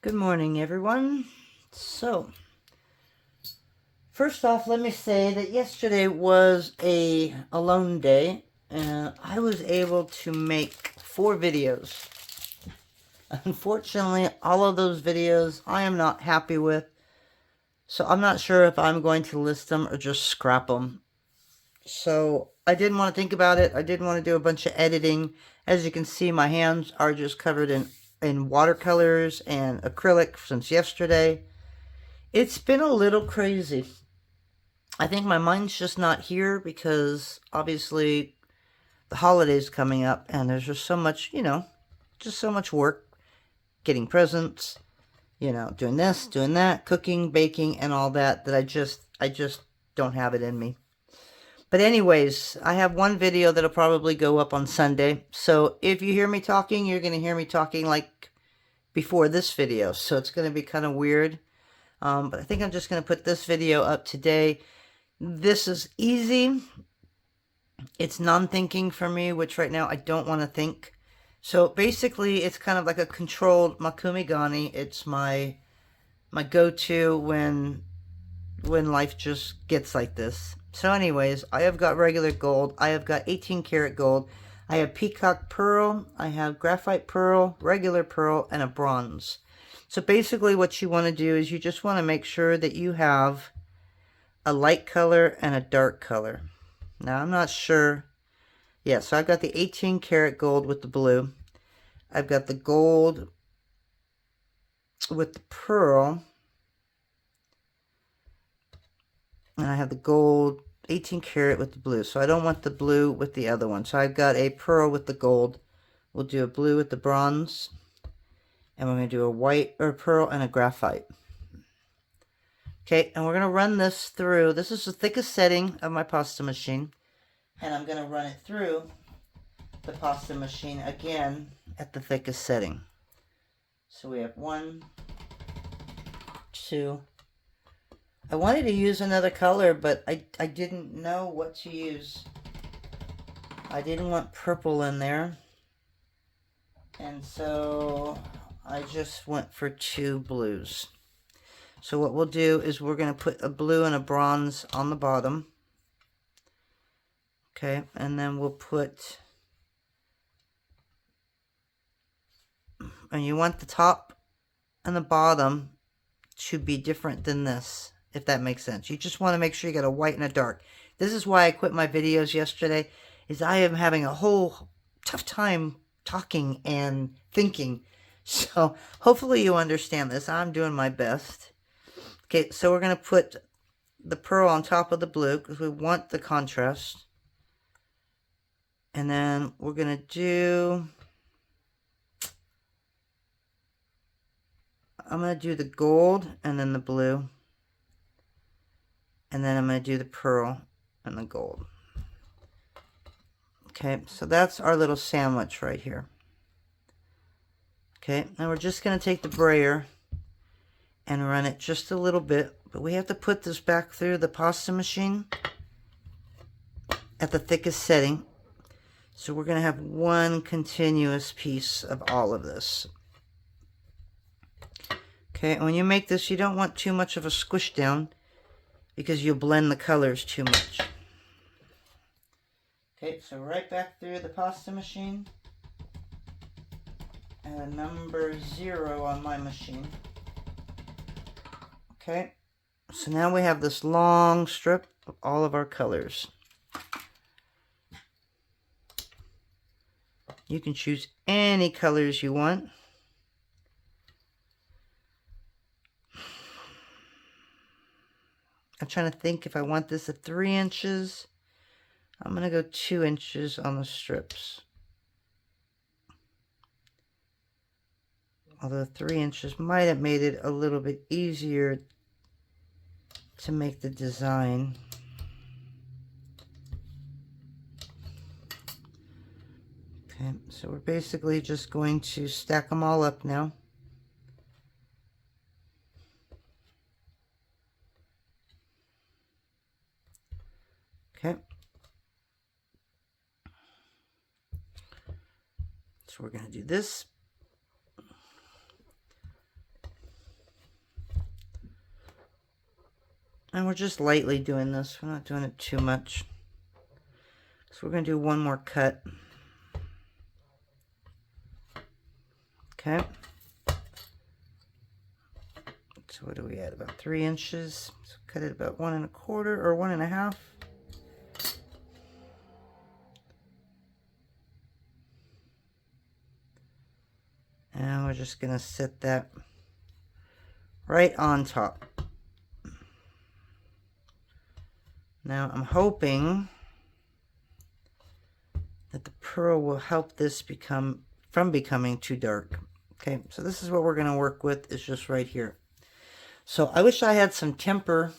Good morning, everyone. So, first off, let me say that yesterday was a alone day, and I was able to make 4 videos. Unfortunately, all of those videos I am not happy with, so I'm not sure if I'm going to list them or just scrap them. So, I didn't want to think about it. I didn't want to do a bunch of editing. As you can see, my hands are just covered in watercolors and acrylic since yesterday. It's been a little crazy. I think my mind's just not here because obviously the holidays coming up and there's just so much, just so much work, getting presents, doing this, doing that, cooking, baking, and all that I just don't have it in me. But anyways, I have one video that'll probably go up on Sunday. So if you hear me talking, you're going to hear me talking like before this video. So it's going to be kind of weird. But I think I'm just going to put this video up today. This is easy. It's non-thinking for me, which right now I don't want to think. So basically, it's kind of like a controlled mokume gane. It's my go-to when life just gets like this. So anyways, I have got regular gold. I have got 18 karat gold. I have peacock pearl. I have graphite pearl, regular pearl, and a bronze. So basically what you want to do is you just want to make sure that you have a light color and a dark color. Now I'm not sure. Yeah, so I've got the 18 karat gold with the blue. I've got the gold with the pearl. And I have the gold 18 karat with the blue. So I don't want the blue with the other one. So I've got a pearl with the gold. We'll do a blue with the bronze. And we're going to do a white or pearl and a graphite. Okay, and we're going to run this through. This is the thickest setting of my pasta machine. And I'm going to run it through the pasta machine again at the thickest setting. So we have 1, 2. I wanted to use another color, but I didn't know what to use. I didn't want purple in there. And so I just went for 2 blues. So what we'll do is we're going to put a blue and a bronze on the bottom. Okay, and then we'll put, and you want the top and the bottom to be different than this, if that makes sense. You just want to make sure you got a white and a dark. This is why I quit my videos yesterday, is I am having a whole tough time talking and thinking. So hopefully you understand this. I'm doing my best. Okay, so we're going to put the pearl on top of the blue because we want the contrast. And then we're going to do, I'm going to do the gold and then the blue. And then I'm going to do the pearl and the gold. Okay, so that's our little sandwich right here. Okay, now we're just going to take the brayer and run it just a little bit. But we have to put this back through the pasta machine at the thickest setting. So we're going to have one continuous piece of all of this. Okay, and when you make this, you don't want too much of a squish down because you'll blend the colors too much. Okay, so right back through the pasta machine. And number 0 on my machine. Okay, so now we have this long strip of all of our colors. You can choose any colors you want. I'm trying to think if I want this at 3 inches. I'm going to go 2 inches on the strips. Although 3 inches might have made it a little bit easier to make the design. Okay, so we're basically just going to stack them all up now. Okay. So we're going to do this. And we're just lightly doing this. We're not doing it too much. So we're going to do one more cut. Okay. So what are we at? About 3 inches. So cut it about 1 1/4 or 1 1/2. And we're just going to set that right on top. Now I'm hoping that the pearl will help this from becoming too dark. Okay, so this is what we're going to work with, is just right here. So I wish I had some Kemper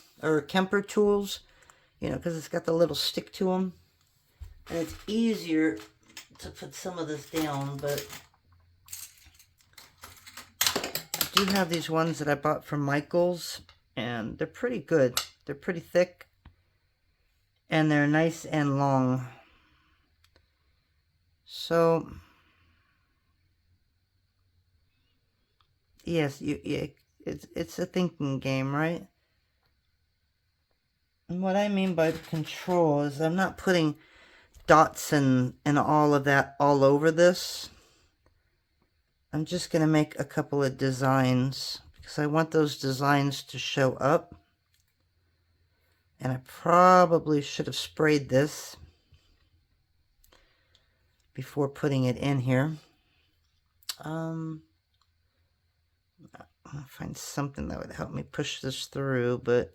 tools, you know, because it's got the little stick to them. And it's easier to put some of this down, but I do have these ones that I bought from Michael's, and they're pretty good. They're pretty thick. And they're nice and long. So, yes, it's a thinking game, right? And what I mean by control is I'm not putting dots and all of that all over this. I'm just going to make a couple of designs because I want those designs to show up. And I probably should have sprayed this before putting it in here. I'll find something that would help me push this through, but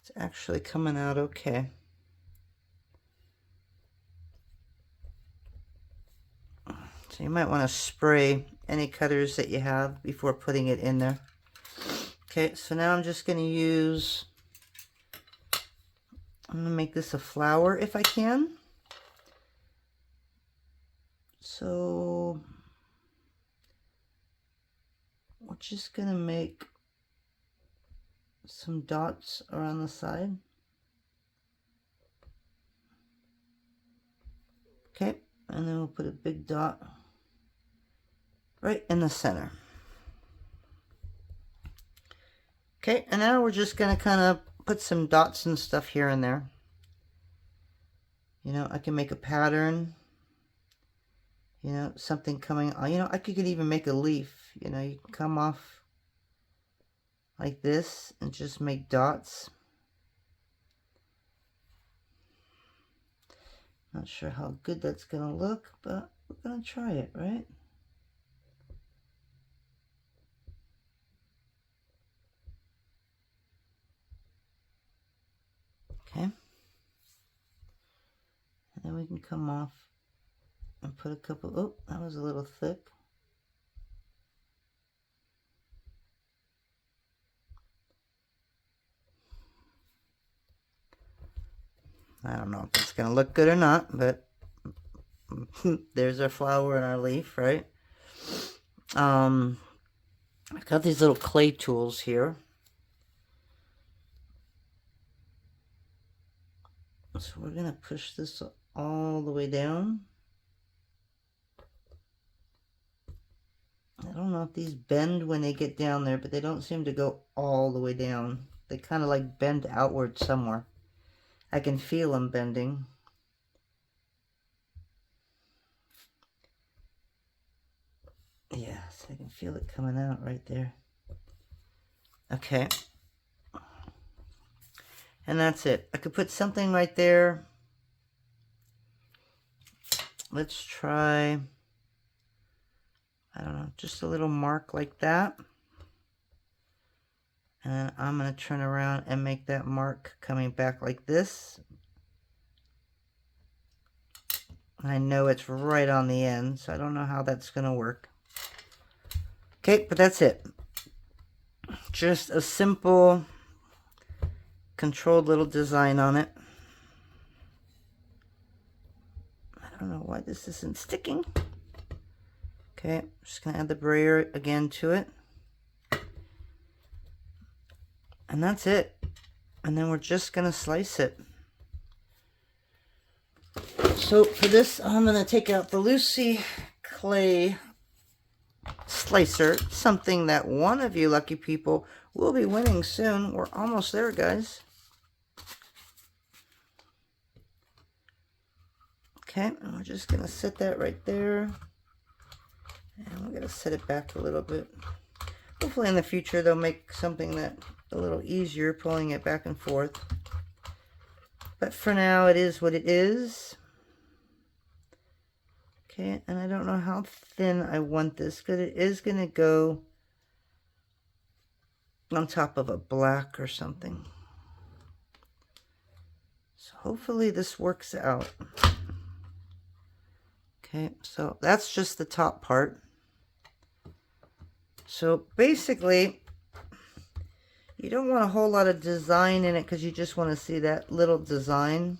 it's actually coming out okay. So you might want to spray any cutters that you have before putting it in there. Okay, so now I'm just going to use... I'm going to make this a flower if I can. So we're just going to make some dots around the side. Okay, and then we'll put a big dot right in the center. Okay, and now we're just going to kind of put some dots and stuff here and there. You know, I can make a pattern. You know, something coming on. You know, I could even make a leaf. You know, you can come off like this and just make dots. Not sure how good that's going to look, but we're going to try it, right? Okay. And then we can come off and put a couple, oh, that was a little thick. I don't know if it's going to look good or not, but there's our flower and our leaf, right? I've got these little clay tools here. So we're going to push this all the way down. I don't know if these bend when they get down there, but they don't seem to go all the way down. They kind of like bend outward somewhere. I can feel them bending. Yes, I can feel it coming out right there. Okay. And that's it. I could put something right there. Let's try, I don't know, just a little mark like that. And I'm going to turn around and make that mark coming back like this. I know it's right on the end, so I don't know how that's going to work. Okay, but that's it. Just a simple, controlled little design on it. I don't know why this isn't sticking. Okay, I'm just going to add the brayer again to it. And that's it. And then we're just going to slice it. So for this, I'm going to take out the Lucy clay slicer, something that one of you lucky people will be winning soon. We're almost there, guys. Okay, and we're just going to set that right there. And we're going to set it back a little bit. Hopefully in the future they'll make something that a little easier, pulling it back and forth. But for now, it is what it is. Okay, and I don't know how thin I want this, because it is going to go on top of a black or something. So hopefully this works out. Okay, so that's just the top part. So basically, you don't want a whole lot of design in it because you just want to see that little design.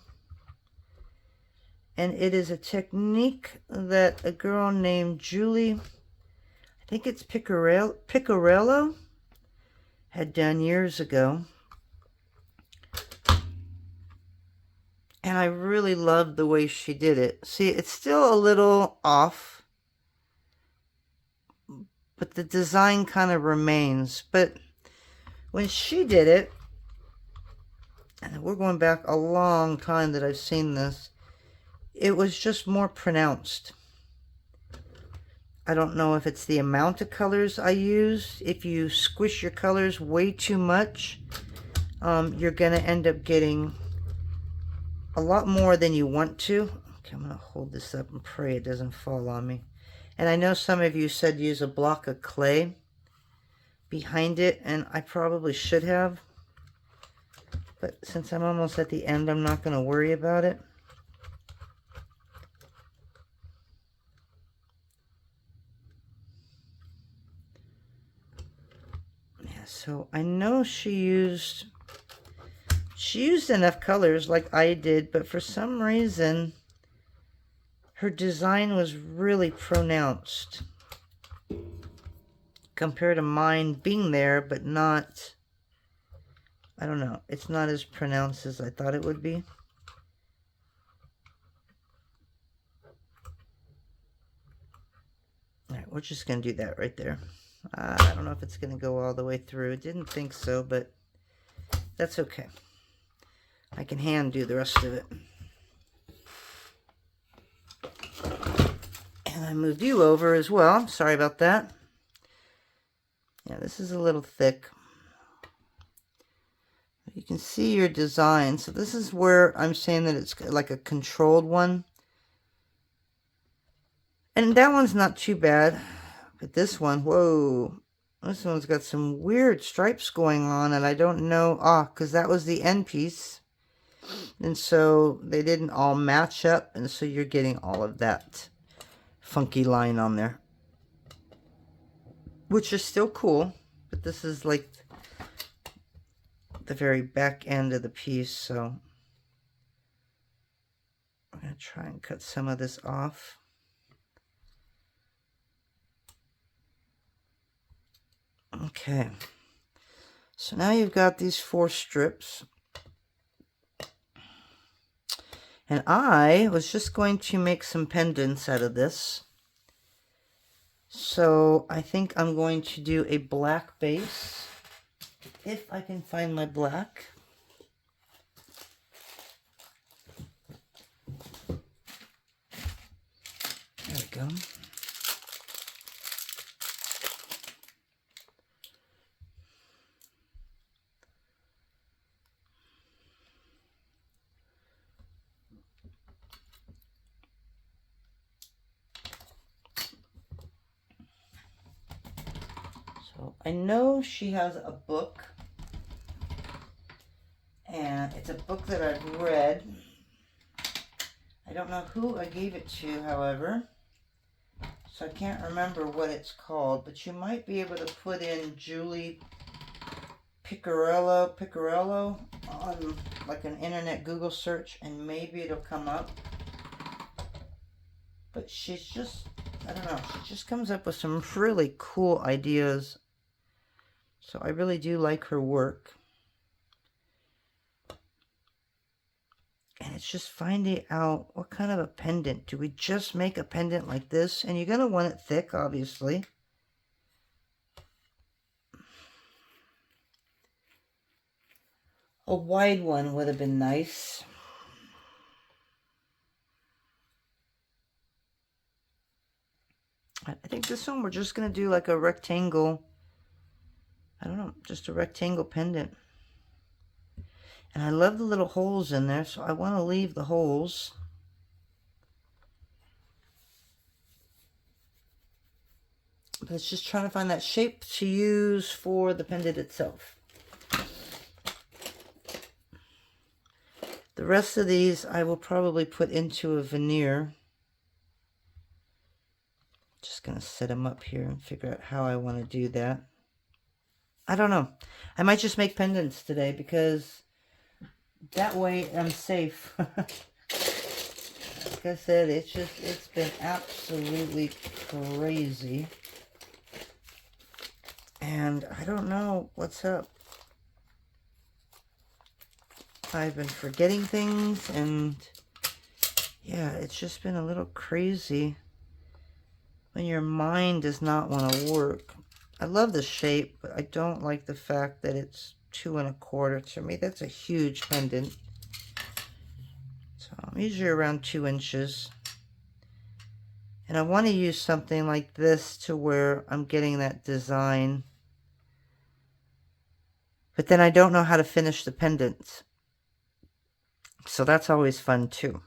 And it is a technique that a girl named Julie, I think it's Pickarello, had done years ago. And I really loved the way she did it. See, it's still a little off, but the design kind of remains. But when she did it, and we're going back a long time that I've seen this, it was just more pronounced. I don't know if it's the amount of colors I use. If you squish your colors way too much, you're going to end up getting a lot more than you want to. Okay, I'm going to hold this up and pray it doesn't fall on me. And I know some of you said use a block of clay behind it, and I probably should have. But since I'm almost at the end, I'm not going to worry about it. Yeah, so I know she used enough colors like I did, but for some reason her design was really pronounced compared to mine being there but not, I don't know, it's not as pronounced as I thought it would be. Alright, we're just going to do that right there. I don't know if it's going to go all the way through. Didn't think so, but that's okay. I can hand do the rest of it. And I moved you over as well. Sorry about that. Yeah, this is a little thick. You can see your design. So this is where I'm saying that it's like a controlled one. And that one's not too bad. But this one, whoa. This one's got some weird stripes going on, and I don't know. Because that was the end piece. And so they didn't all match up, and so you're getting all of that funky line on there, which is still cool, but this is like the very back end of the piece, so I'm going to try and cut some of this off. Okay, so now you've got these 4 strips. And I was just going to make some pendants out of this. So I think I'm going to do a black base, if I can find my black. There we go. I know she has a book, and it's a book that I've read. I don't know who I gave it to, however, so I can't remember what it's called, but you might be able to put in Julie Pickarello on like an internet Google search, and maybe it'll come up. But she's just, I don't know, she just comes up with some really cool ideas. So I really do like her work. And it's just finding out what kind of a pendant. Do we just make a pendant like this? And you're going to want it thick, obviously. A wide one would have been nice. I think this one we're just going to do like a rectangle. I don't know, just a rectangle pendant. And I love the little holes in there, so I want to leave the holes. But it's just trying to find that shape to use for the pendant itself. The rest of these I will probably put into a veneer. Just going to set them up here and figure out how I want to do that. I don't know. I might just make pendants today because that way I'm safe. Like I said, it's been absolutely crazy. And I don't know what's up. I've been forgetting things, and yeah, it's just been a little crazy when your mind does not want to work. I love the shape, but I don't like the fact that it's 2 1/4. To me, that's a huge pendant. So I'm usually around 2 inches. And I want to use something like this to where I'm getting that design. But then I don't know how to finish the pendants. So that's always fun too.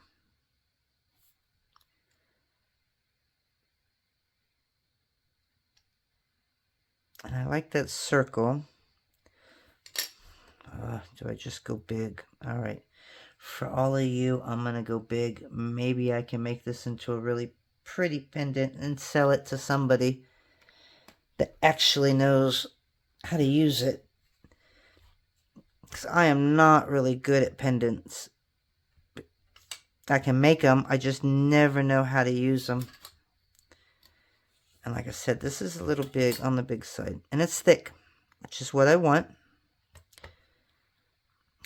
And I like that circle. Do I just go big? All right. For all of you, I'm going to go big. Maybe I can make this into a really pretty pendant and sell it to somebody that actually knows how to use it. Because I am not really good at pendants. I can make them, I just never know how to use them. And like I said, this is a little big on the big side. And it's thick, which is what I want.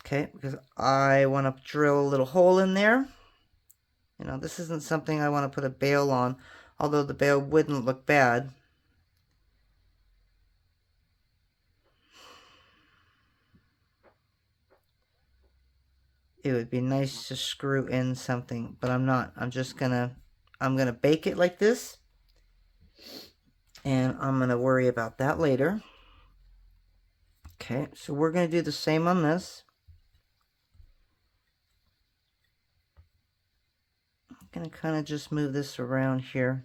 Okay, because I want to drill a little hole in there. You know, this isn't something I want to put a bail on, although the bail wouldn't look bad. It would be nice to screw in something, but I'm not. I'm gonna bake it like this. And I'm gonna worry about that later. Okay, so we're gonna do the same on this. I'm gonna kind of just move this around here.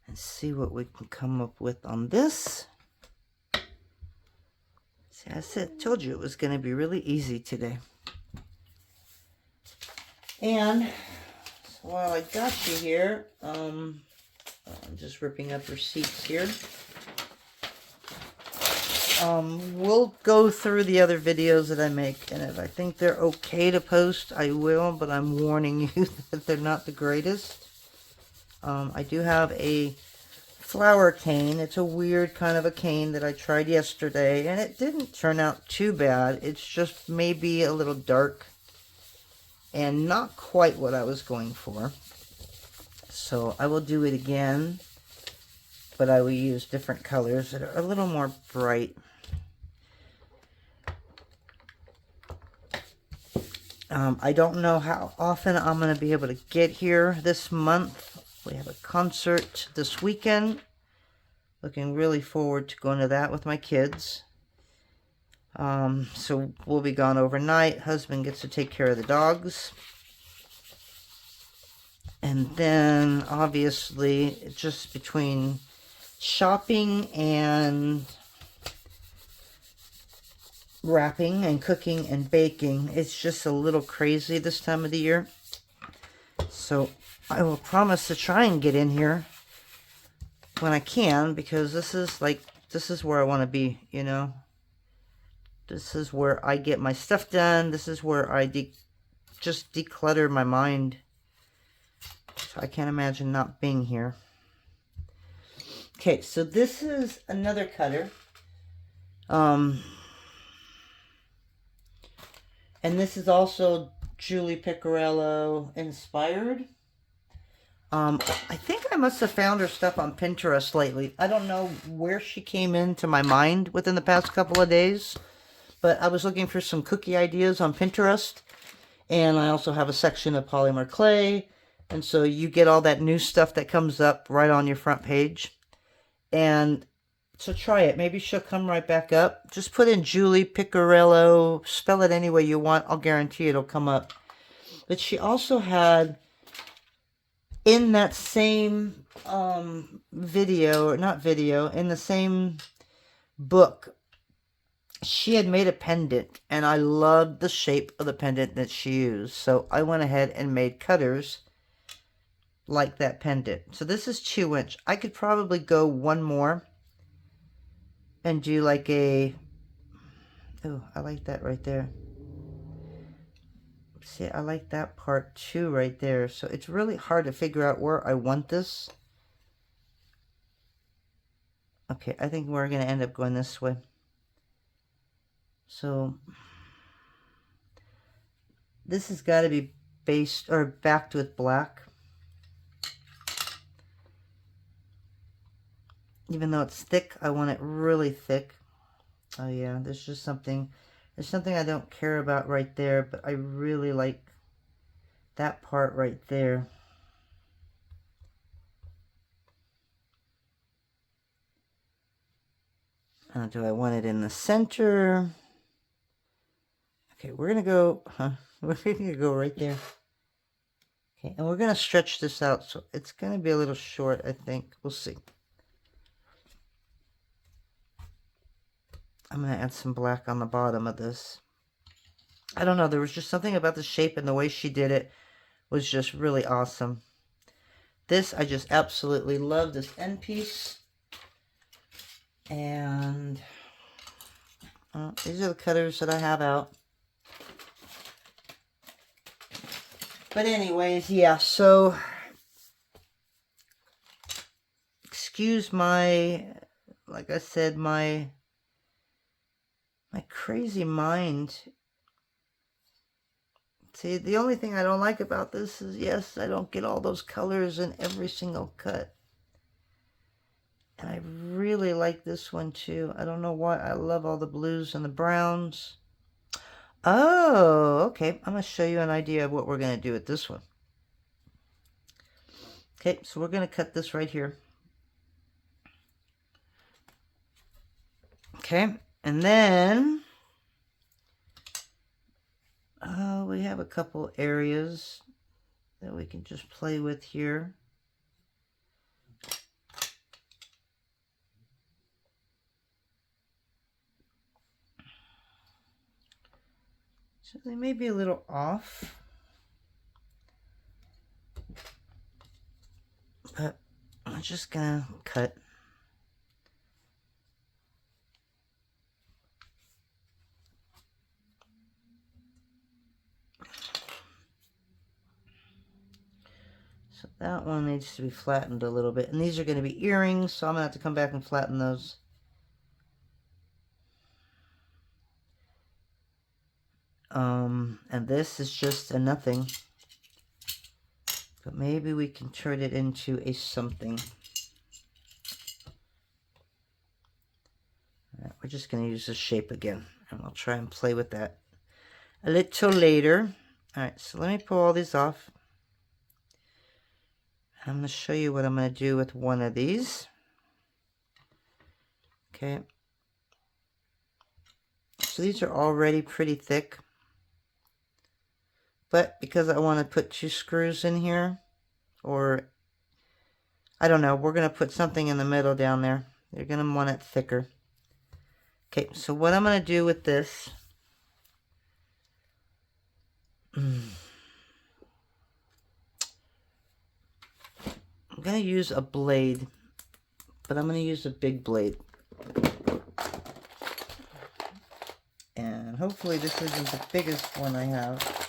And see what we can come up with on this. See, told you it was going to be really easy today. And so while I got you here, I'm just ripping up receipts here. We'll go through the other videos that I make, and if I think they're okay to post, I will, but I'm warning you that they're not the greatest. I do have a flower cane. It's a weird kind of a cane that I tried yesterday, and it didn't turn out too bad. It's just maybe a little dark and not quite what I was going for. So I will do it again, but I will use different colors that are a little more bright. I don't know how often I'm going to be able to get here this month. We have a concert this weekend. Looking really forward to going to that with my kids. So we'll be gone overnight. Husband gets to take care of the dogs. And then, obviously, just between shopping and wrapping and cooking and baking, it's just a little crazy this time of the year. So I will promise to try and get in here when I can, because this is where I want to be, you know. This is where I get my stuff done. This is where I just declutter my mind. So I can't imagine not being here. Okay, so this is another cutter. And this is also Julie Pickarello inspired. I think I must have found her stuff on Pinterest lately. I don't know where she came into my mind within the past couple of days, but I was looking for some cookie ideas on Pinterest, and I also have a section of polymer clay, and so you get all that new stuff that comes up right on your front page. And so try it. Maybe she'll come right back up. Just put in Julie Pickarello. Spell it any way you want. I'll guarantee it'll come up. But she also had, in that same video, or not video, in the same book, she had made a pendant, and I loved the shape of the pendant that she used. So I went ahead and made cutters like that pendant. So this is 2-inch. I could probably go one more and do like a, oh, I like that right there. See, I like that part too right there. So it's really hard to figure out where I want this. Okay, I think we're going to end up going this way. So this has got to be based or backed with black. Even though it's thick, I want it really thick. Oh yeah, there's just something, there's something I don't care about right there, but I really like that part right there. Do I want it in the center? Okay, we're gonna go, we're gonna go right there. Okay, and we're gonna stretch this out, so it's gonna be a little short, I think. We'll see. I'm going to add some black on the bottom of this. I don't know, there was just something about the shape and the way she did it was just really awesome. This, I just absolutely love this end piece. And these are the cutters that I have out. But anyways, yeah, so excuse my, like I said, my crazy mind. See, the only thing I don't like about this is, yes, I don't get all those colors in every single cut. And I really like this one too. I don't know why. I love all the blues and the browns. Oh, okay. I'm going to show you an idea of what we're going to do with this one. Okay, so we're going to cut this right here. Okay, and then we have a couple areas that we can just play with here. So they may be a little off, but I'm just gonna cut. So that one needs to be flattened a little bit. And these are going to be earrings, so I'm going to have to come back and flatten those. And this is just a nothing. But maybe we can turn it into a something. Right, we're just going to use this shape again. And I'll try and play with that a little later. Alright, so let me pull all these off. I'm going to show you what I'm going to do with one of these. Okay. So these are already pretty thick. But because I want to put 2 screws in here, or I don't know, we're going to put something in the middle down there. You're going to want it thicker. Okay, so what I'm going to do with this, I'm going to use a blade, but I'm going to use a big blade. And hopefully this isn't the biggest one I have.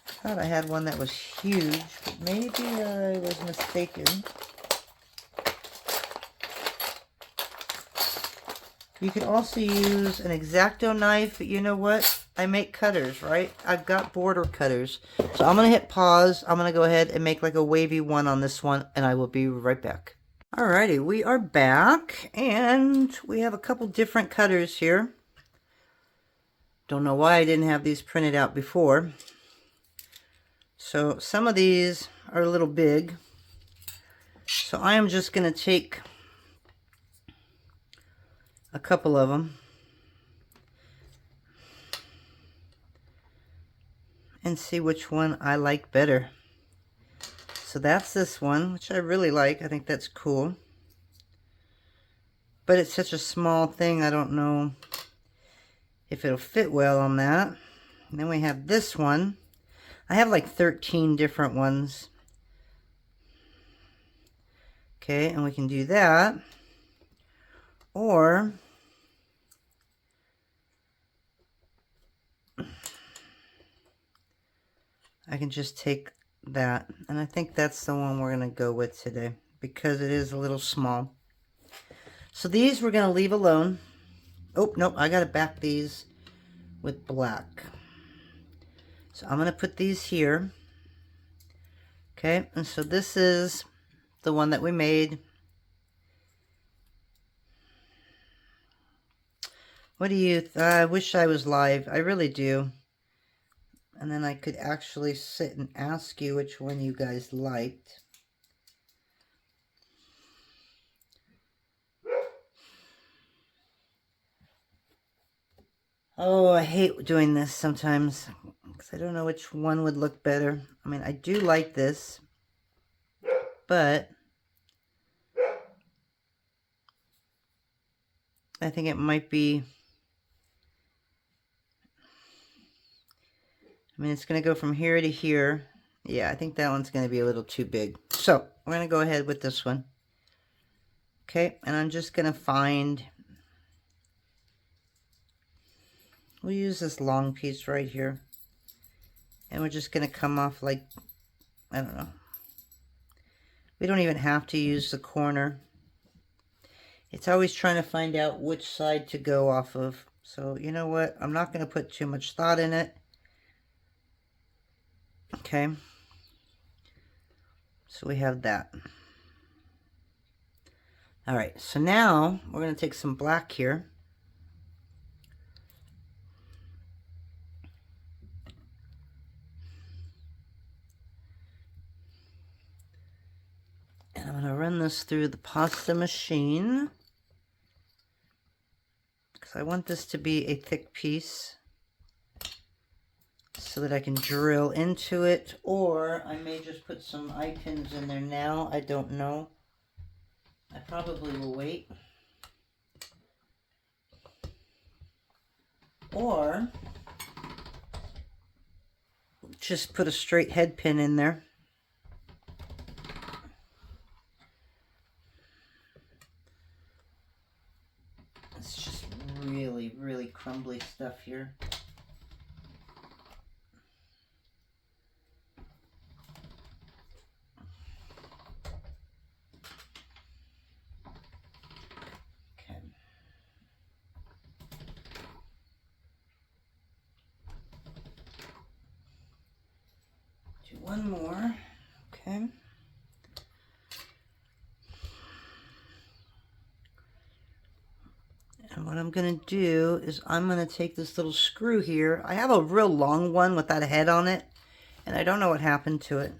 I thought I had one that was huge, but maybe I was mistaken. You could also use an X-Acto knife, but you know what? I make cutters, right? I've got border cutters. So I'm going to hit pause. I'm going to go ahead and make like a wavy one on this one, and I will be right back. Alrighty, we are back, and we have a couple different cutters here. Don't know why I didn't have these printed out before. So some of these are a little big. So I am just going to take a couple of them and see which one I like better. So that's this one, which I really like. I think that's cool. But it's such a small thing, I don't know if it'll fit well on that. And then we have this one. I have like 13 different ones. Okay, and we can do that. Or I can just take that. And I think that's the one we're going to go with today because it is a little small. So these we're going to leave alone. Oh, nope, I got to back these with black. So I'm going to put these here. Okay, and so this is the one that we made. What do you, I wish I was live. I really do. And then I could actually sit and ask you which one you guys liked. Oh, I hate doing this sometimes because I don't know which one would look better. I mean, I do like this, but I think it might be, I mean, it's going to go from here to here. Yeah, I think that one's going to be a little too big. So we're going to go ahead with this one. Okay, and I'm just going to find, we'll use this long piece right here. And we're just going to come off like, I don't know. We don't even have to use the corner. It's always trying to find out which side to go off of. So you know what? I'm not going to put too much thought in it. Okay. So we have that. All right. So now we're going to take some black here. And I'm going to run this through the pasta machine. Because I want this to be a thick piece. So that I can drill into it, or I may just put some eye pins in there now. I don't know. I probably will wait. Or just put a straight head pin in there. It's just really, really crumbly stuff here. One more, okay. And what I'm going to do is I'm going to take this little screw here. I have a real long one without a head on it, and I don't know what happened to it.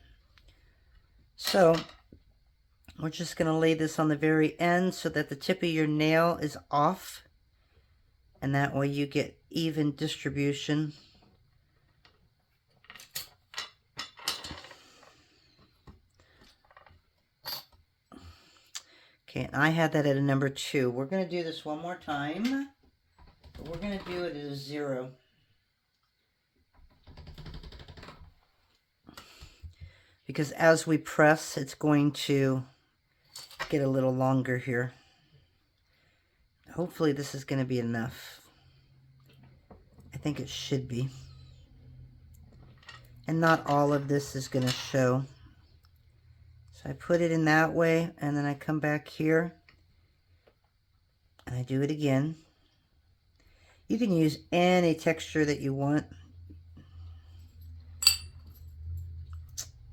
So we're just going to lay this on the very end so that the tip of your nail is off, and that way you get even distribution. Okay, and I had that at a number 2. We're going to do this one more time, but we're going to do it at a 0. Because as we press, it's going to get a little longer here. Hopefully this is going to be enough. I think it should be. And not all of this is going to show. So I put it in that way, and then I come back here, and I do it again. You can use any texture that you want.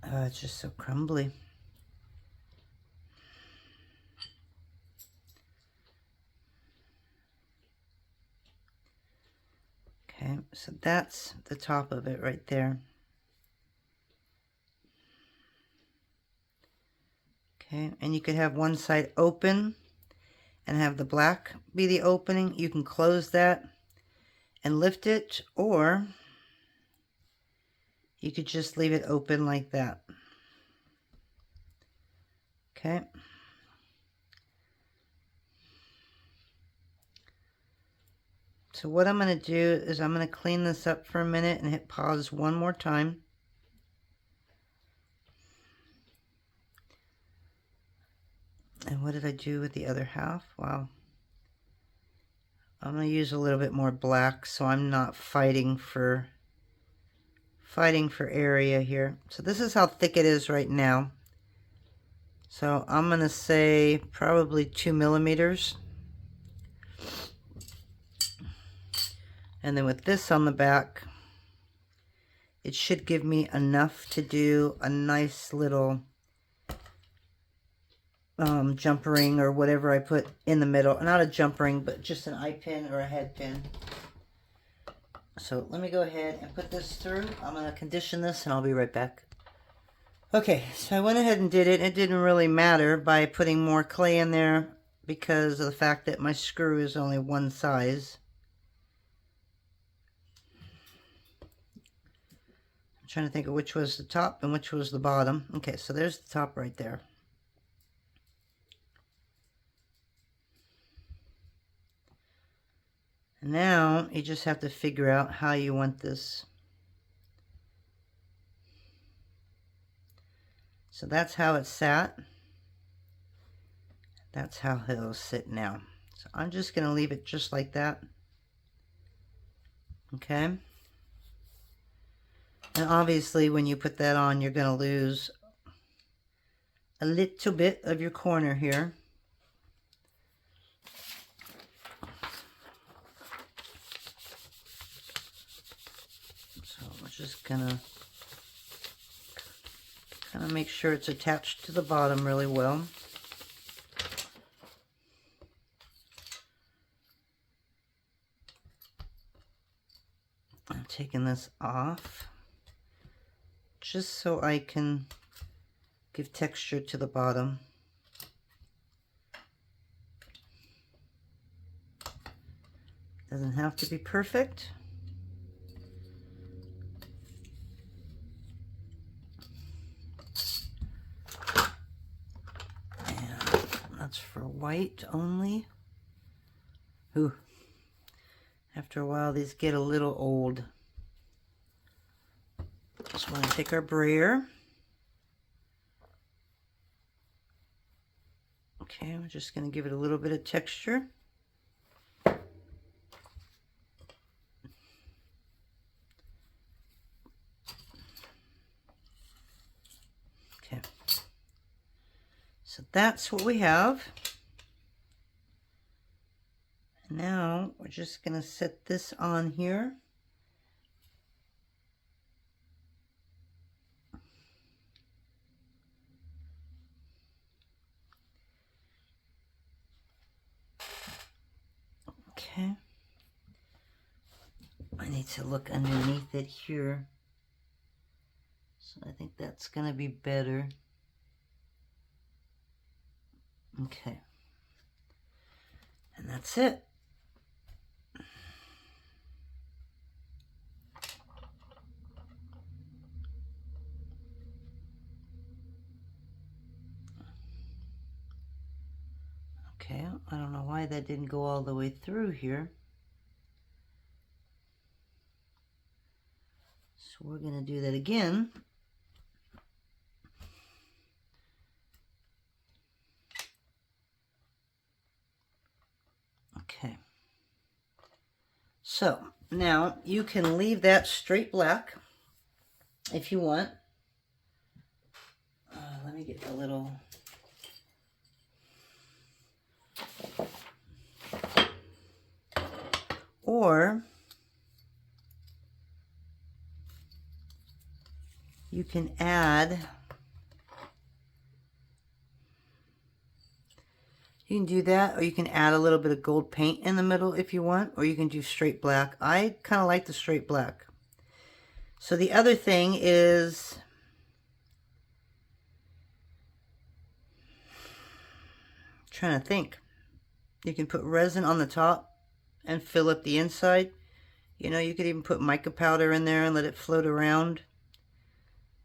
Oh, it's just so crumbly. Okay, so that's the top of it right there. Okay, and you could have one side open and have the black be the opening. You can close that and lift it, or you could just leave it open like that. Okay. So what I'm going to do is I'm going to clean this up for a minute and hit pause one more time. And what did I do with the other half? Wow. I'm going to use a little bit more black so I'm not fighting for area here. So this is how thick it is right now. So I'm going to say probably 2 millimeters. And then with this on the back, it should give me enough to do a nice little jump ring or whatever I put in the middle. Not a jump ring, but just an eye pin or a head pin. So let me go ahead and put this through. I'm going to condition this and I'll be right back. Okay, so I went ahead and did it. It didn't really matter by putting more clay in there because of the fact that my screw is only one size. I'm trying to think of which was the top and which was the bottom. Okay, so there's the top right there. Now you just have to figure out how you want this. So that's how it sat. That's how it'll sit now. So I'm just going to leave it just like that. Okay. And obviously when you put that on, you're going to lose a little bit of your corner here. So we're just going to kind of make sure it's attached to the bottom really well. I'm taking this off just so I can give texture to the bottom. Doesn't have to be perfect. And that's for white only. Ooh. After a while, these get a little old. Just want to take our brayer. Okay, we're just going to give it a little bit of texture. Okay. So that's what we have. Now we're just going to set this on here. Okay. I need to look underneath it here. So I think that's going to be better. Okay. And that's it. Okay, I don't know why that didn't go all the way through here. So we're going to do that again. Okay. So now you can leave that straight black if you want. Let me get a little... Or you can add, you can do that, or you can add a little bit of gold paint in the middle if you want, or you can do straight black. I kind of like the straight black. So the other thing is, I'm trying to think, you can put resin on the top and fill up the inside. You know, you could even put mica powder in there and let it float around,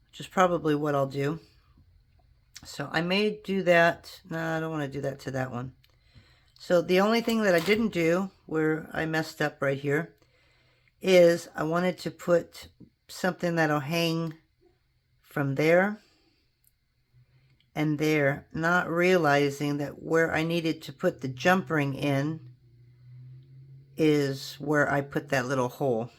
which is probably what I'll do. So I may do that. No, I don't want to do that to that one. So the only thing that I didn't do, where I messed up right here, is I wanted to put something that'll hang from there and there, not realizing that where I needed to put the jump ring in is where I put that little hole,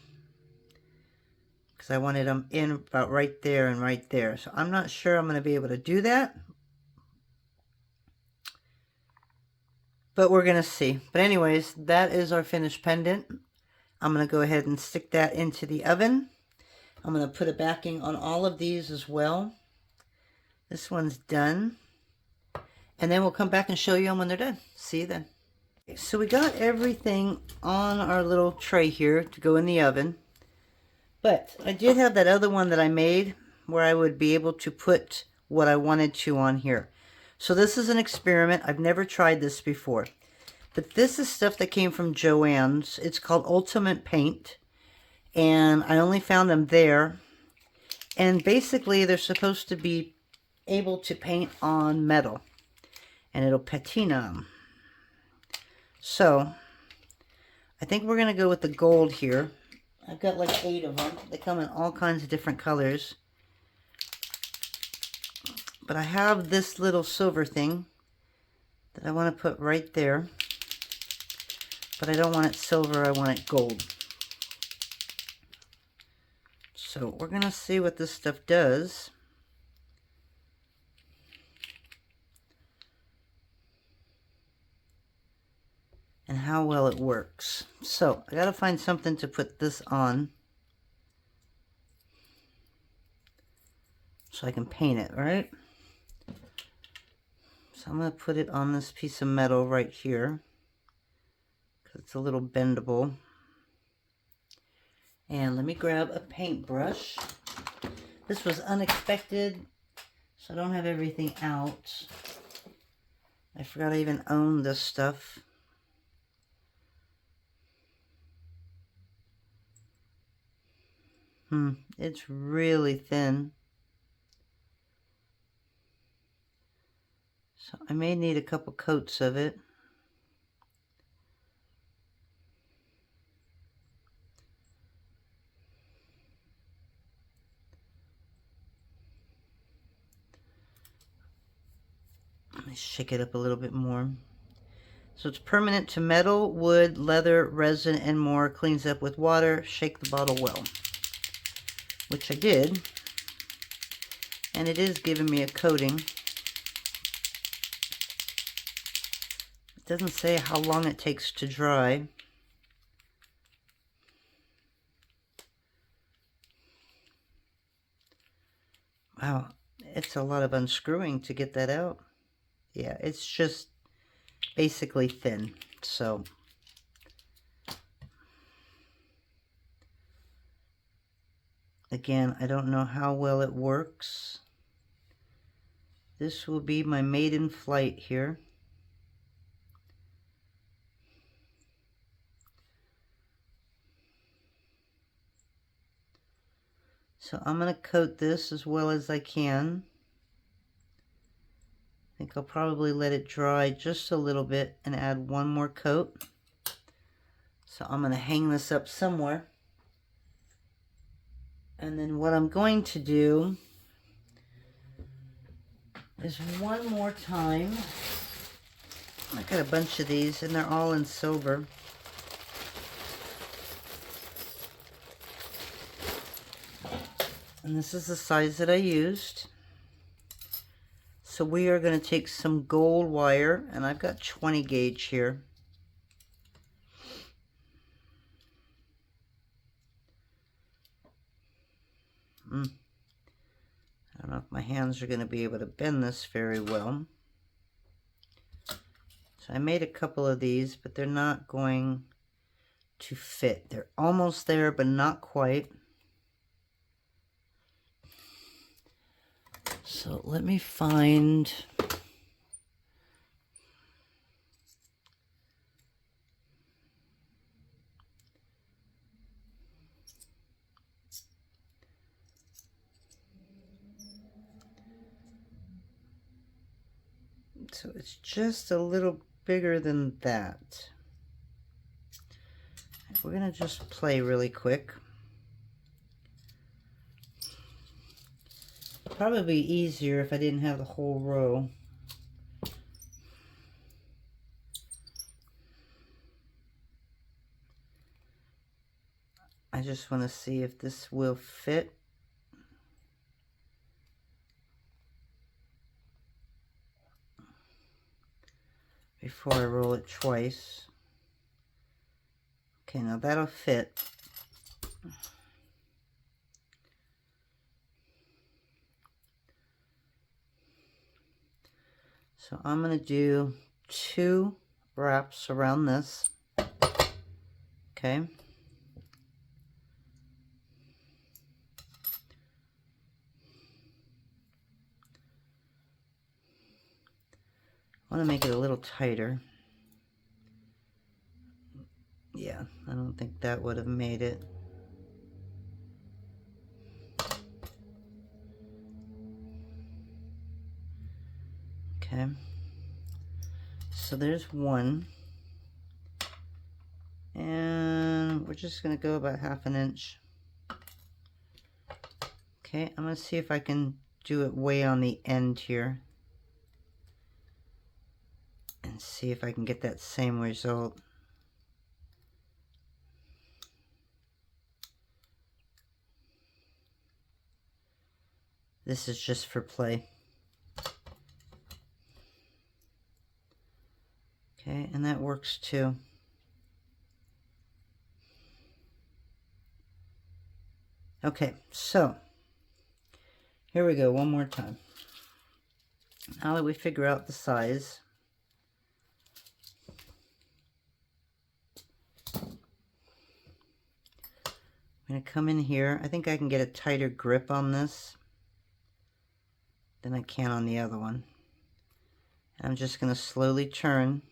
because I wanted them in about right there and right there. So I'm not sure I'm going to be able to do that, but we're going to see. But anyways, that is our finished pendant. I'm going to go ahead and stick that into the oven. I'm going to put a backing on all of these as well. This one's done. And then we'll come back and show you them when they're done. See you then. So we got everything on our little tray here to go in the oven. But I did have that other one that I made where I would be able to put what I wanted to on here. So this is an experiment. I've never tried this before. But this is stuff that came from Joann's. It's called Ultimate Paint. And I only found them there. And basically they're supposed to be able to paint on metal. And it'll patina them. So I think we're going to go with the gold here. I've got like 8 of them. They come in all kinds of different colors. But I have this little silver thing that I want to put right there. But I don't want it silver, I want it gold. So we're going to see what this stuff does. And how well it works. So I gotta find something to put this on so I can paint it, right? So I'm gonna put it on this piece of metal right here because it's a little bendable. And let me grab a paintbrush. This was unexpected, so I don't have everything out. I forgot I even owned this stuff. It's really thin. So I may need a couple coats of it. Let me shake it up a little bit more. So it's permanent to metal, wood, leather, resin, and more. Cleans up with water. Shake the bottle well. Which I did, and it is giving me a coating. It doesn't say how long it takes to dry. Wow, it's a lot of unscrewing to get that out. Yeah, it's just basically thin, so again, I don't know how well it works. This will be my maiden flight here. So I'm going to coat this as well as I can. I think I'll probably let it dry just a little bit and add one more coat. So I'm going to hang this up somewhere. And then what I'm going to do is one more time. I got a bunch of these and they're all in silver. And this is the size that I used. So we are going to take some gold wire, and I've got 20 gauge here. I don't know if my hands are going to be able to bend this very well. So I made a couple of these, but they're not going to fit. They're almost there, but not quite. So let me find... So it's just a little bigger than that. We're going to just play really quick. Probably be easier if I didn't have the whole row. I just want to see if this will fit. Before I roll it twice. Okay, now that'll fit. So I'm going to do 2 wraps around this. Okay. I want to make it a little tighter. Yeah, I don't think that would have made it. Okay. So there's one. And we're just going to go about 1/2 inch. Okay, I'm going to see if I can do it way on the end here. And see if I can get that same result. This is just for play. Okay, and that works too. Okay, so here we go one more time. Now that we figure out the size, I'm going to come in here. I think I can get a tighter grip on this than I can on the other one. And I'm just going to slowly turn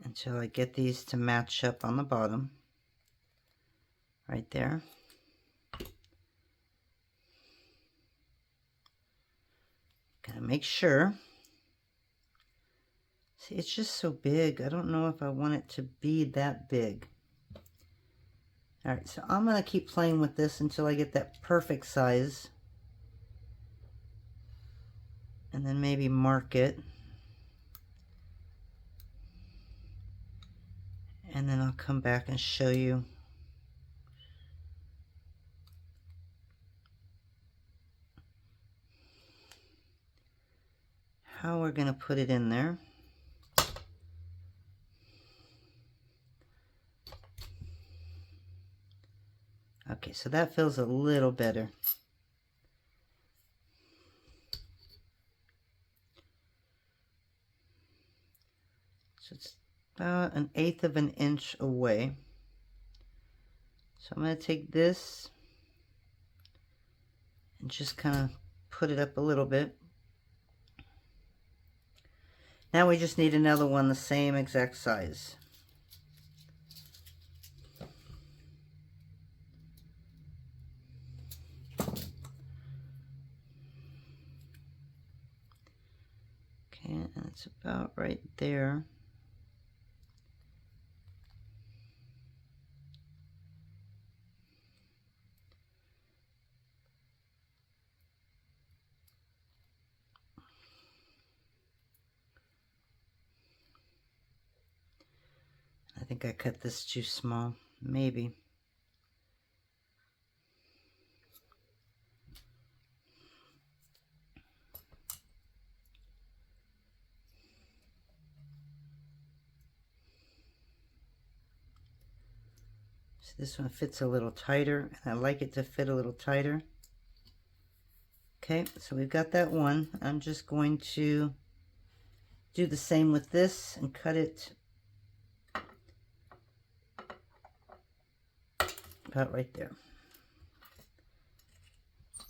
until I get these to match up on the bottom. Right there. Gotta make sure. See, it's just so big. I don't know if I want it to be that big. Alright, so I'm gonna keep playing with this until I get that perfect size. And then maybe mark it. And then I'll come back and show you how we're going to put it in there. Okay, so that feels a little better. So it's about 1/8 of an inch away. So I'm going to take this and just kind of put it up a little bit. Now we just need another one the same exact size. Okay, and it's about right there. I think I cut this too small, maybe. So this one fits a little tighter, and I like it to fit a little tighter. Okay, so we've got that one. I'm just going to do the same with this and cut it about right there.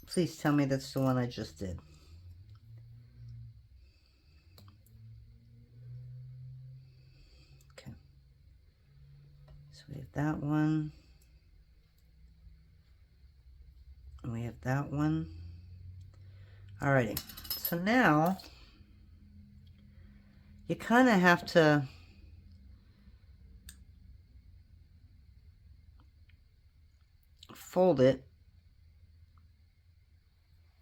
Please tell me that's the one I just did. Okay. So we have that one. And we have that one. Alrighty. So now you kind of have to fold it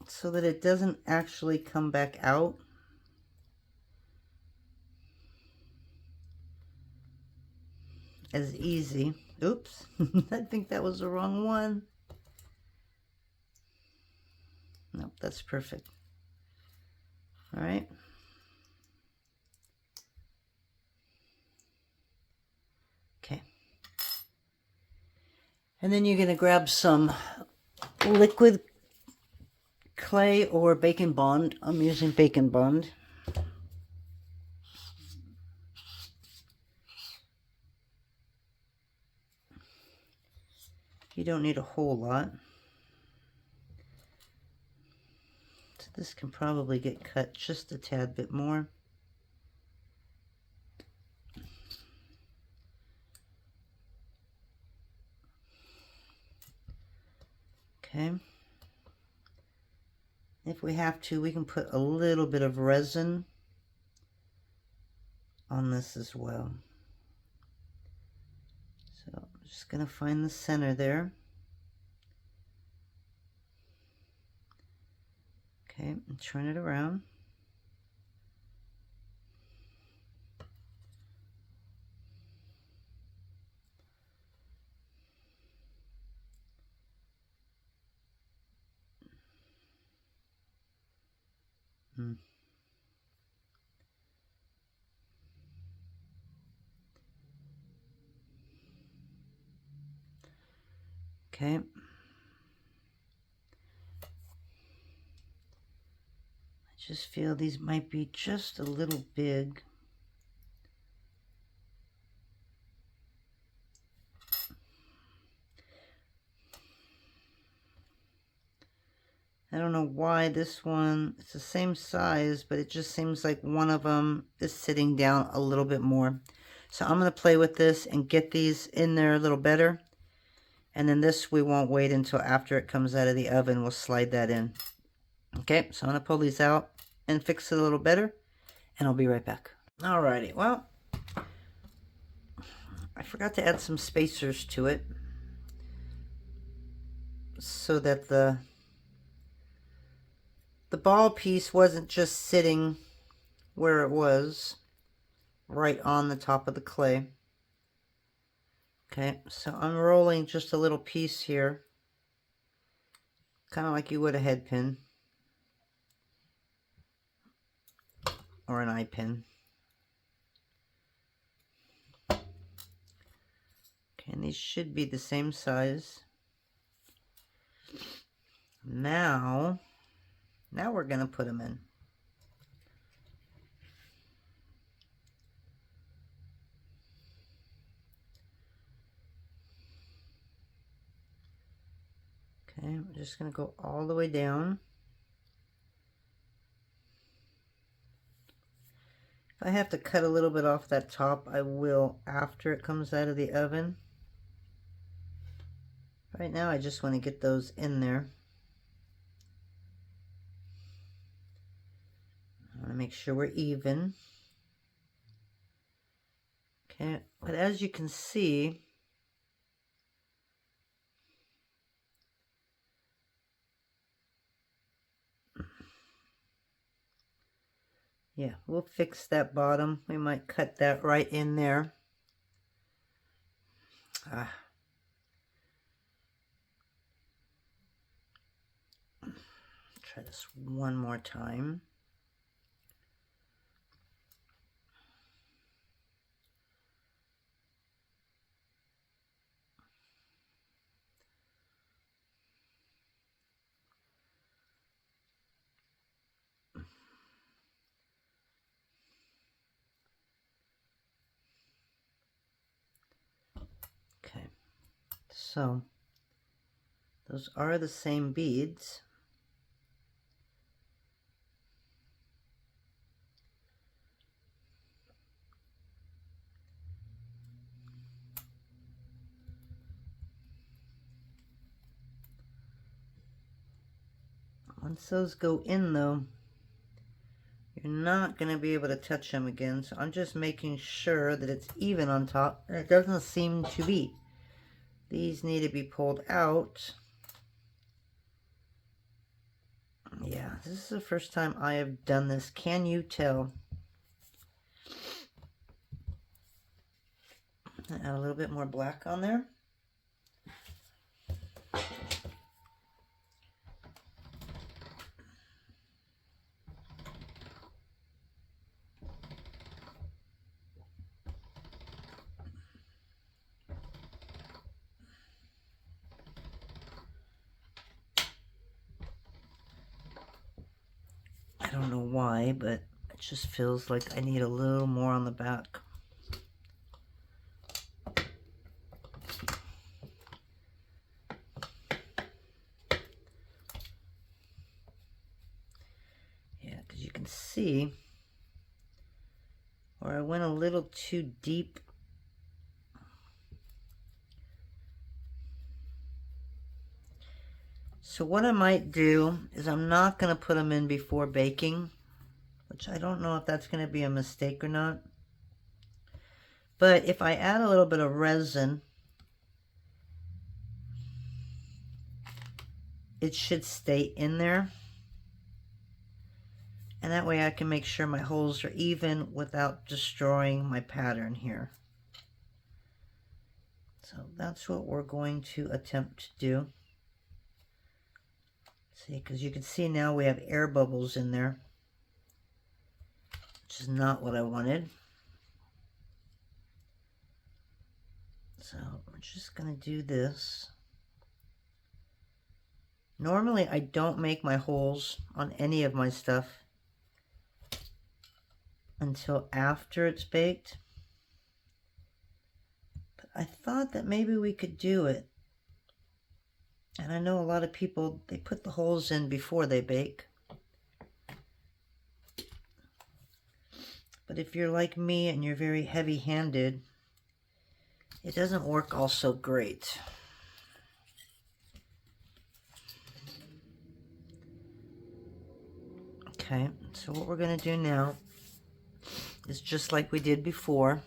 so that it doesn't actually come back out. As easy. Oops, I think that was the wrong one. Nope, that's perfect. All right. Okay. And then you're going to grab some liquid clay or Bacon Bond. I'm using Bacon Bond. You don't need a whole lot. So this can probably get cut just a tad bit more. Okay. If we have to, we can put a little bit of resin on this as well. So I'm just going to find the center there. Okay, and turn it around. Okay. I just feel these might be just a little big. I don't know why this one, it's the same size, but it just seems like one of them is sitting down a little bit more. So I'm going to play with this and get these in there a little better. And then this we won't wait until after it comes out of the oven. We'll slide that in. Okay, so I'm going to pull these out and fix it a little better. And I'll be right back. Alrighty, well, I forgot to add some spacers to it so that the ball piece wasn't just sitting where it was, right on the top of the clay. Okay, so I'm rolling just a little piece here, kind of like you would a head pin or an eye pin. Okay, and these should be the same size. Now we're going to put them in. Okay, I'm just going to go all the way down. If I have to cut a little bit off that top, I will after it comes out of the oven. Right now I just want to get those in there. I want to make sure we're even. Okay, but as you can see, yeah, we'll fix that bottom. We might cut that right in there. Try this one more time. So those are the same beads. Once those go in though, you're not going to be able to touch them again. So I'm just making sure that it's even on top, and it doesn't seem to be. These need to be pulled out. Yeah, this is the first time I have done this. Can you tell? Add a little bit more black on there. I don't know why, but it just feels like I need a little more on the back. Yeah, because you can see where I went a little too deep. So what I might do is I'm not going to put them in before baking, which I don't know if that's going to be a mistake or not. But if I add a little bit of resin, it should stay in there. And that way I can make sure my holes are even without destroying my pattern here. So that's what we're going to attempt to do. See, because you can see now we have air bubbles in there, which is not what I wanted. So we're just going to do this. Normally I don't make my holes on any of my stuff until after it's baked. But I thought that maybe we could do it. And I know a lot of people, they put the holes in before they bake. But if you're like me and you're very heavy-handed, it doesn't work all so great. Okay, so what we're going to do now is just like we did before.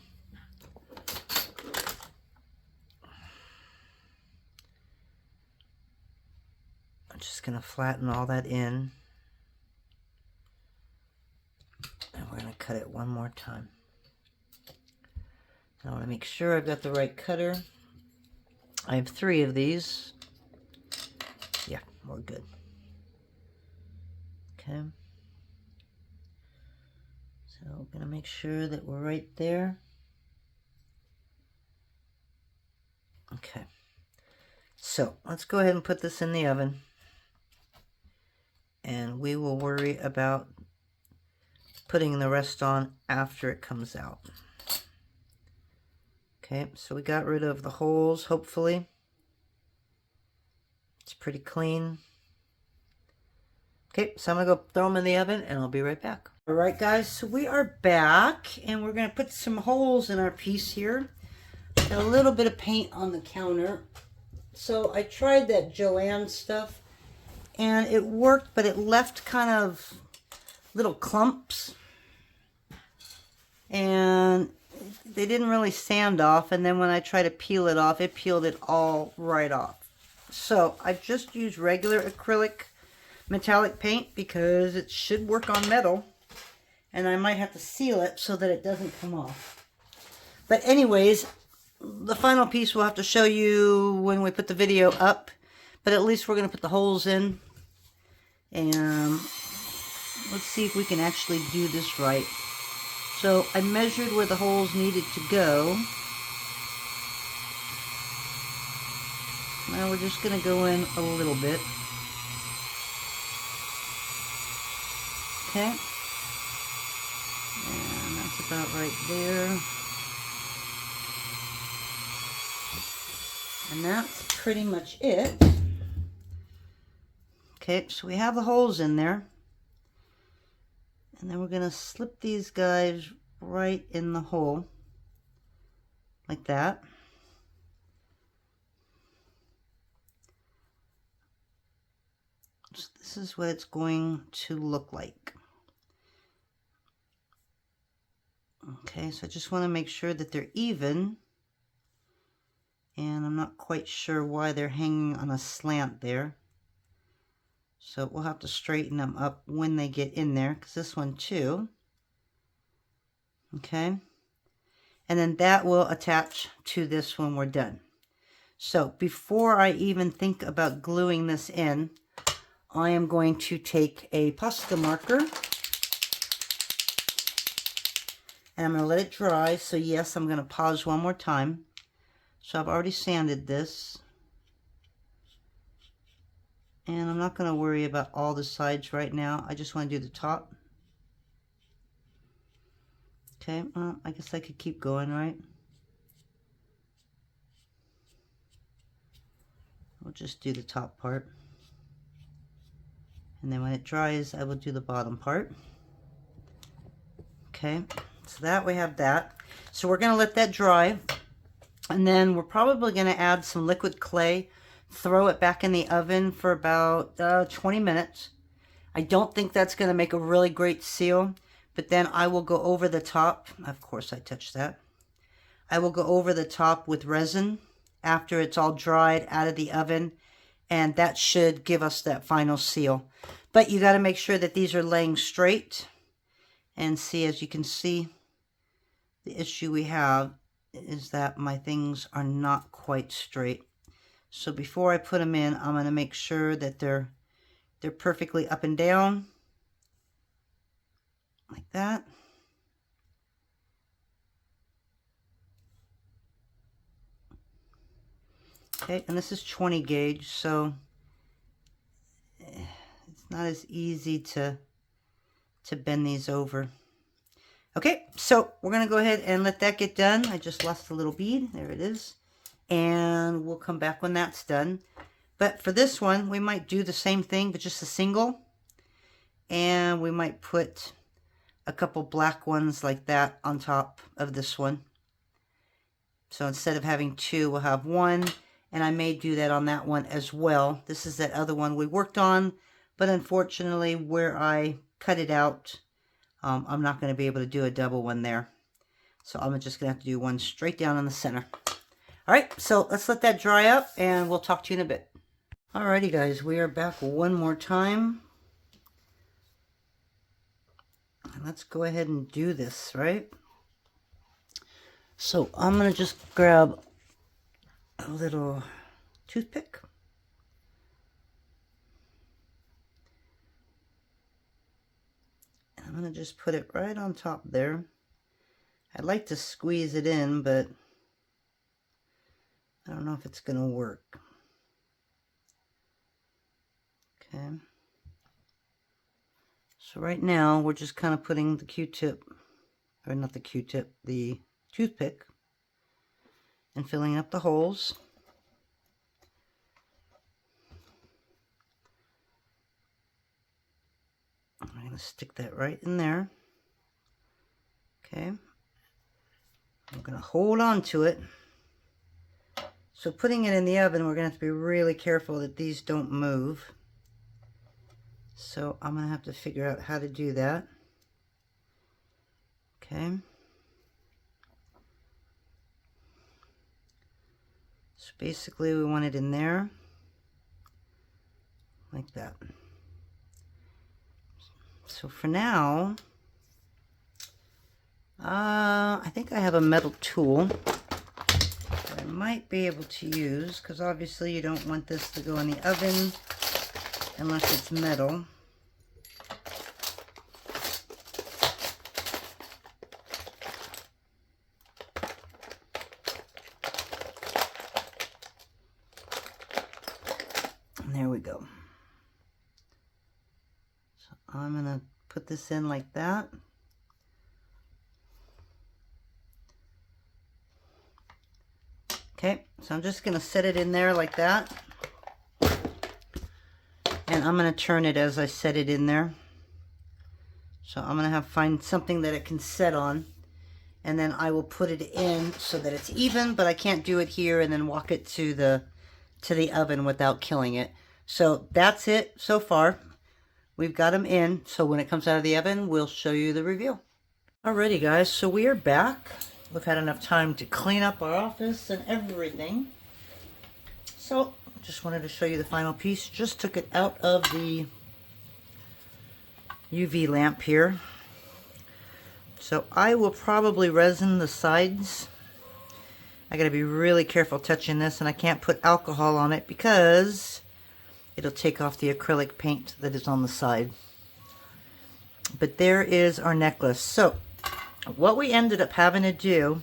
I'm just going to flatten all that in. And we're going to cut it one more time. I want to make sure I've got the right cutter. I have 3 of these. Yeah, we're good. Okay. So I'm going to make sure that we're right there. Okay. So let's go ahead and put this in the oven. And we will worry about putting the rest on after it comes out. Okay, so we got rid of the holes, hopefully. It's pretty clean. Okay, so I'm going to go throw them in the oven and I'll be right back. All right, guys, so we are back and we're going to put some holes in our piece here. Got a little bit of paint on the counter. So I tried that Joanne stuff and it worked, but it left kind of little clumps. And they didn't really sand off, and then when I try to peel it off, it peeled it all right off. So I just used regular acrylic metallic paint because it should work on metal, and I might have to seal it so that it doesn't come off. But anyways, the final piece we'll have to show you when we put the video up, but at least we're going to put the holes in, and let's see if we can actually do this right. So I measured where the holes needed to go. Now we're just going to go in a little bit. Okay. And that's about right there. And that's pretty much it. Okay, so we have the holes in there. And then we're going to slip these guys right in the hole, like that. So this is what it's going to look like. Okay, so I just want to make sure that they're even. And I'm not quite sure why they're hanging on a slant there. So we'll have to straighten them up when they get in there, because this one too. Okay. And then that will attach to this when we're done. So before I even think about gluing this in, I am going to take a pasta marker. And I'm going to let it dry. So yes, I'm going to pause one more time. So I've already sanded this. And I'm not going to worry about all the sides right now. I just want to do the top. Okay, well, I guess I could keep going, right? We'll just do the top part. And then when it dries, I will do the bottom part. Okay, so that we have that. So we're going to let that dry. And then we're probably going to add some liquid clay, throw it back in the oven for about 20 minutes. I don't think that's going to make a really great seal, but then I will go over the top. Of course, I touched that. I will go over the top with resin after it's all dried out of the oven, and that should give us that final seal. But you got to make sure that these are laying straight. And see, as you can see, the issue we have is that my things are not quite straight. So before I put them in, I'm going to make sure that they're perfectly up and down, like that. Okay, and this is 20 gauge, so it's not as easy to bend these over. Okay, so we're going to go ahead and let that get done. I just lost a little bead. There it is. And we'll come back when that's done. But for this one, we might do the same thing, but just a single. And we might put a couple black ones like that on top of this one. So instead of having two, we'll have one. And I may do that on that one as well. This is that other one we worked on. But unfortunately, where I cut it out, I'm not going to be able to do a double one there. So I'm just going to have to do one straight down in the center. All right, so let's let that dry up and we'll talk to you in a bit. Alrighty guys, we are back one more time. And let's go ahead and do this, right? So I'm going to just grab a little toothpick. And I'm going to just put it right on top there. I'd like to squeeze it in, but I don't know if it's going to work. Okay. So right now, we're just kind of putting the Q-tip, or not the Q-tip, the toothpick, and filling up the holes. I'm going to stick that right in there. Okay. I'm going to hold on to it. So putting it in the oven, we're going to have to be really careful that these don't move. So I'm going to have to figure out how to do that. Okay. So basically we want it in there, like that. So for now, I think I have a metal tool that I might be able to use, because obviously you don't want this to go in the oven unless it's metal. And there we go. So I'm going to put this in like that. Okay, so I'm just going to set it in there like that. And I'm going to turn it as I set it in there. So I'm going to find something that it can set on. And then I will put it in so that it's even, but I can't do it here and then walk it to the oven without killing it. So that's it so far. We've got them in, so when it comes out of the oven, we'll show you the review. Alrighty guys, so we are back. We've had enough time to clean up our office and everything. So, just wanted to show you the final piece. Just took it out of the UV lamp here. So I will probably resin the sides. I gotta be really careful touching this, and I can't put alcohol on it because it'll take off the acrylic paint that is on the side. But there is our necklace. So what we ended up having to do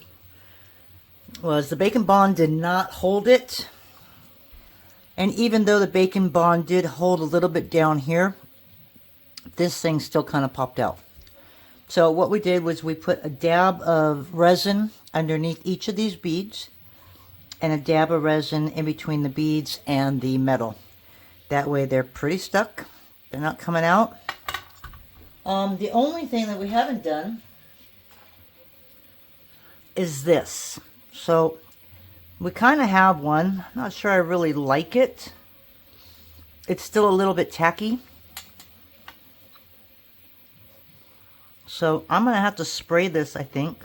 was the Bacon Bond did not hold it. And even though the Bacon Bond did hold a little bit down here, this thing still kind of popped out. So what we did was we put a dab of resin underneath each of these beads and a dab of resin in between the beads and the metal. That way they're pretty stuck. They're not coming out. The only thing that we haven't done is this. So we kind of have one. I'm not sure I really like it. It's still a little bit tacky. So I'm going to have to spray this, I think,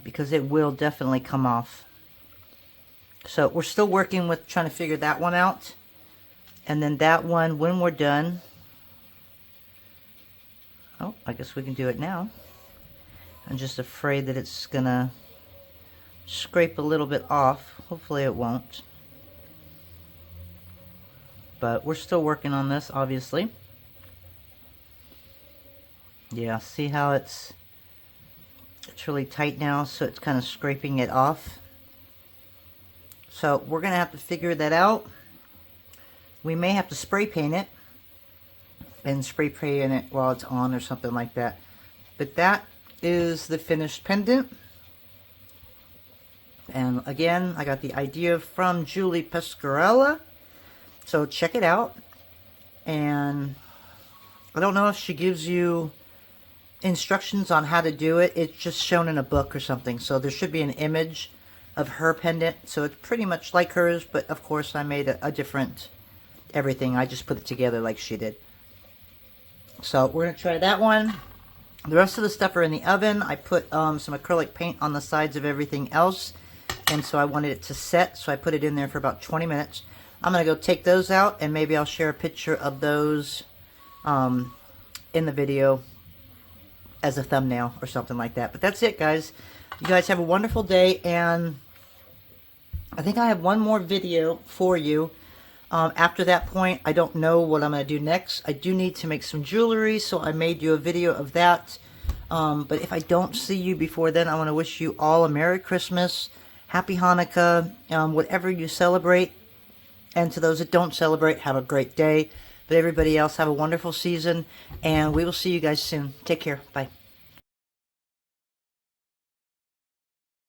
because it will definitely come off. So we're still working with trying to figure that one out. And then that one, when we're done, oh, I guess we can do it now. I'm just afraid that it's going to scrape a little bit off. Hopefully it won't. But we're still working on this, obviously. Yeah, see how it's really tight now, so it's kind of scraping it off. So we're going to have to figure that out. We may have to spray paint it and spray paint it while it's on or something like that. But that is the finished pendant. And again, I got the idea from Julie Pickarello. So check it out. And I don't know if she gives you instructions on how to do it. It's just shown in a book or something. So there should be an image of her pendant. So it's pretty much like hers, but of course I made a different everything. I just put it together like she did. So we're going to try that one. The rest of the stuff are in the oven. I put some acrylic paint on the sides of everything else. And so I wanted it to set. So I put it in there for about 20 minutes. I'm going to go take those out, and maybe I'll share a picture of those in the video as a thumbnail or something like that. But that's it, guys. You guys have a wonderful day, and I think I have one more video for you. After that point, I don't know what I'm going to do next. I do need to make some jewelry, so I made you a video of that. But if I don't see you before then, I want to wish you all a Merry Christmas, Happy Hanukkah, whatever you celebrate. And to those that don't celebrate, have a great day. But everybody else, have a wonderful season, and we will see you guys soon. Take care. Bye.